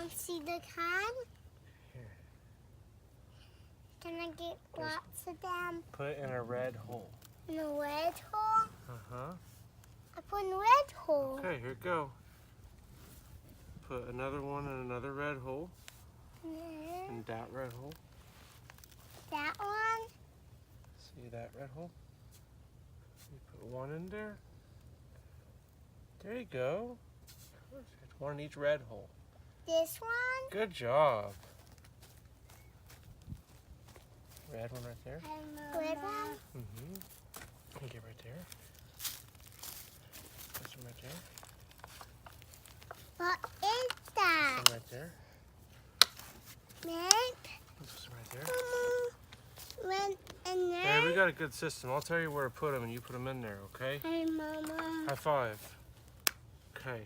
want to see the can? Here. Can I get lots of them? Put it in a red hole. In a red hole? Uh-huh. I put in a red hole. Okay, here we go. Put another one in another red hole. And that red hole. That one? See that red hole? You put one in there. There you go. Perfect. One in each red hole. This one? Good job. Red one right there. Red one? Mm-hmm. Okay, right there. This one right there. What is that? This one right there. Red? This one right there. Red and red? Hey, we got a good system. I'll tell you where to put them and you put them in there, okay? Hey, Mama. High five. Okay.